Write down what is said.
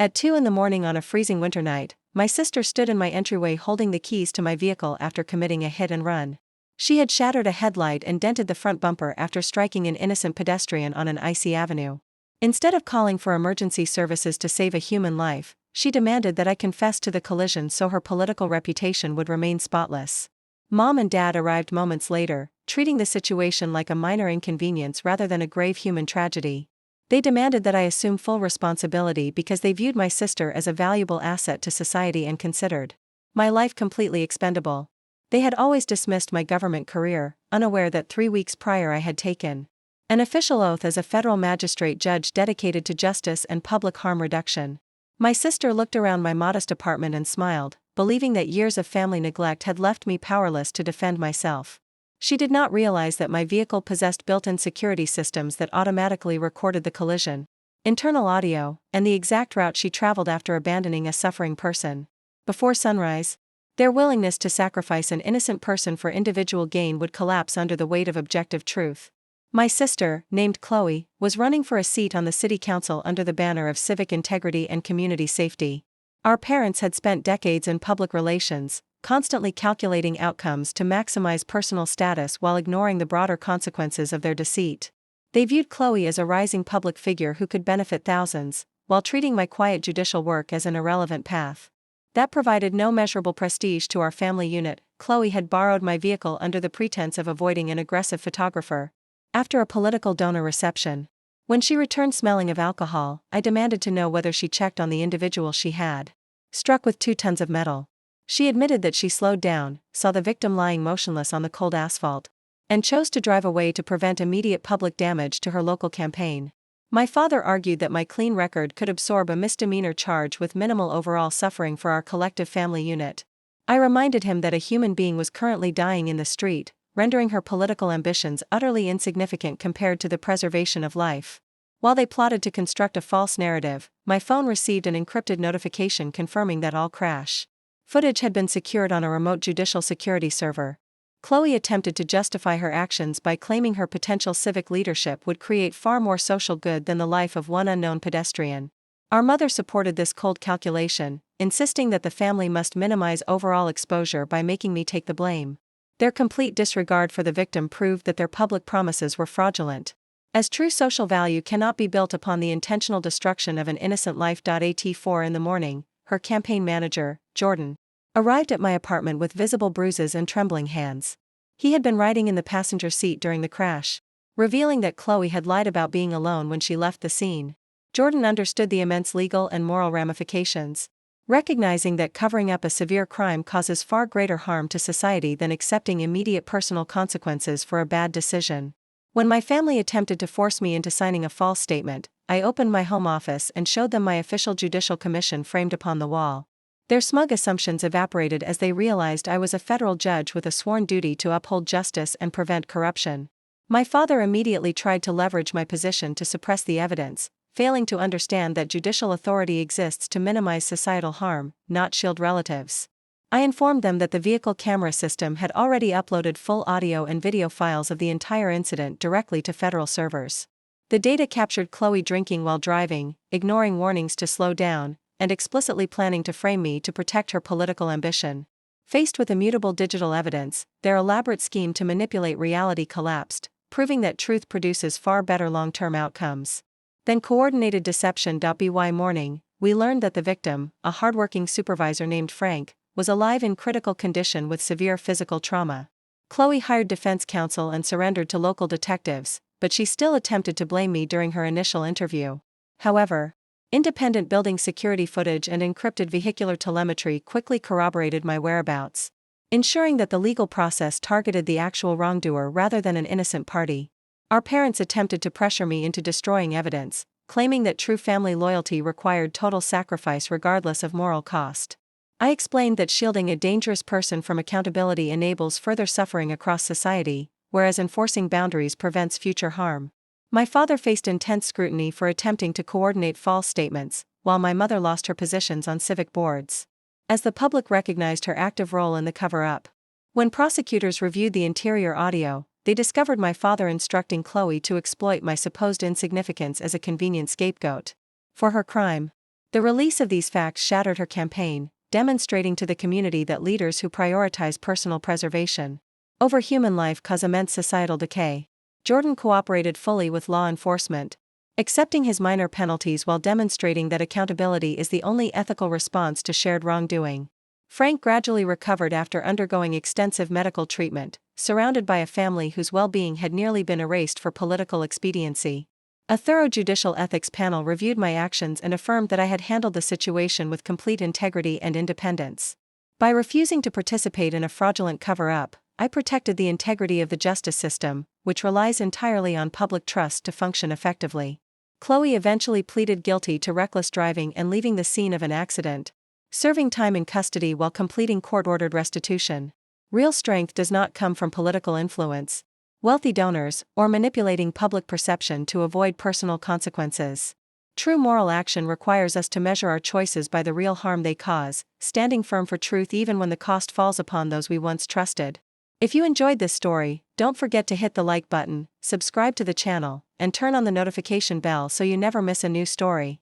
At 2 in the morning on a freezing winter night, my sister stood in my entryway holding the keys to my vehicle after committing a hit and run. She had shattered a headlight and dented the front bumper after striking an innocent pedestrian on an icy avenue. Instead of calling for emergency services to save a human life, she demanded that I confess to the collision so her political reputation would remain spotless. Mom and Dad arrived moments later, treating the situation like a minor inconvenience rather than a grave human tragedy. They demanded that I assume full responsibility because they viewed my sister as a valuable asset to society and considered my life completely expendable. They had always dismissed my government career, unaware that 3 weeks prior I had taken an official oath as a federal magistrate judge dedicated to justice and public harm reduction. My sister looked around my modest apartment and smiled, believing that years of family neglect had left me powerless to defend myself. She did not realize that my vehicle possessed built-in security systems that automatically recorded the collision, internal audio, and the exact route she traveled after abandoning a suffering person. Before sunrise, their willingness to sacrifice an innocent person for individual gain would collapse under the weight of objective truth. My sister, named Chloe, was running for a seat on the city council under the banner of civic integrity and community safety. Our parents had spent decades in public relations, constantly calculating outcomes to maximize personal status while ignoring the broader consequences of their deceit. They viewed Chloe as a rising public figure who could benefit thousands, while treating my quiet judicial work as an irrelevant path that provided no measurable prestige to our family unit. Chloe had borrowed my vehicle under the pretense of avoiding an aggressive photographer after a political donor reception. When she returned smelling of alcohol, I demanded to know whether she checked on the individual she had struck with 2 tons of metal. She admitted that she slowed down, saw the victim lying motionless on the cold asphalt, and chose to drive away to prevent immediate public damage to her local campaign. My father argued that my clean record could absorb a misdemeanor charge with minimal overall suffering for our collective family unit. I reminded him that a human being was currently dying in the street, rendering her political ambitions utterly insignificant compared to the preservation of life. While they plotted to construct a false narrative, my phone received an encrypted notification confirming that all crash footage had been secured on a remote judicial security server. Chloe attempted to justify her actions by claiming her potential civic leadership would create far more social good than the life of one unknown pedestrian. Our mother supported this cold calculation, insisting that the family must minimize overall exposure by making me take the blame. Their complete disregard for the victim proved that their public promises were fraudulent, as true social value cannot be built upon the intentional destruction of an innocent life. At 4 in the morning, her campaign manager, Jordan, arrived at my apartment with visible bruises and trembling hands. He had been riding in the passenger seat during the crash, revealing that Chloe had lied about being alone when she left the scene. Jordan understood the immense legal and moral ramifications, recognizing that covering up a severe crime causes far greater harm to society than accepting immediate personal consequences for a bad decision. When my family attempted to force me into signing a false statement, I opened my home office and showed them my official judicial commission framed upon the wall. Their smug assumptions evaporated as they realized I was a federal judge with a sworn duty to uphold justice and prevent corruption. My father immediately tried to leverage my position to suppress the evidence, failing to understand that judicial authority exists to minimize societal harm, not shield relatives. I informed them that the vehicle camera system had already uploaded full audio and video files of the entire incident directly to federal servers. The data captured Chloe drinking while driving, ignoring warnings to slow down, and explicitly planning to frame me to protect her political ambition. Faced with immutable digital evidence, their elaborate scheme to manipulate reality collapsed, proving that truth produces far better long-term outcomes than coordinated deception. By morning, we learned that the victim, a hardworking supervisor named Frank, was alive in critical condition with severe physical trauma. Chloe hired defense counsel and surrendered to local detectives, but she still attempted to blame me during her initial interview. However, independent building security footage and encrypted vehicular telemetry quickly corroborated my whereabouts, ensuring that the legal process targeted the actual wrongdoer rather than an innocent party. Our parents attempted to pressure me into destroying evidence, claiming that true family loyalty required total sacrifice regardless of moral cost. I explained that shielding a dangerous person from accountability enables further suffering across society, whereas enforcing boundaries prevents future harm. My father faced intense scrutiny for attempting to coordinate false statements, while my mother lost her positions on civic boards, as the public recognized her active role in the cover-up. When prosecutors reviewed the interior audio, they discovered my father instructing Chloe to exploit my supposed insignificance as a convenient scapegoat for her crime. The release of these facts shattered her campaign, demonstrating to the community that leaders who prioritize personal preservation over human life cause immense societal decay. Jordan cooperated fully with law enforcement, accepting his minor penalties while demonstrating that accountability is the only ethical response to shared wrongdoing. Frank gradually recovered after undergoing extensive medical treatment, surrounded by a family whose well-being had nearly been erased for political expediency. A thorough judicial ethics panel reviewed my actions and affirmed that I had handled the situation with complete integrity and independence. By refusing to participate in a fraudulent cover-up, I protected the integrity of the justice system, which relies entirely on public trust to function effectively. Chloe eventually pleaded guilty to reckless driving and leaving the scene of an accident, serving time in custody while completing court-ordered restitution. Real strength does not come from political influence, wealthy donors, or manipulating public perception to avoid personal consequences. True moral action requires us to measure our choices by the real harm they cause, standing firm for truth even when the cost falls upon those we once trusted. If you enjoyed this story, don't forget to hit the like button, subscribe to the channel, and turn on the notification bell so you never miss a new story.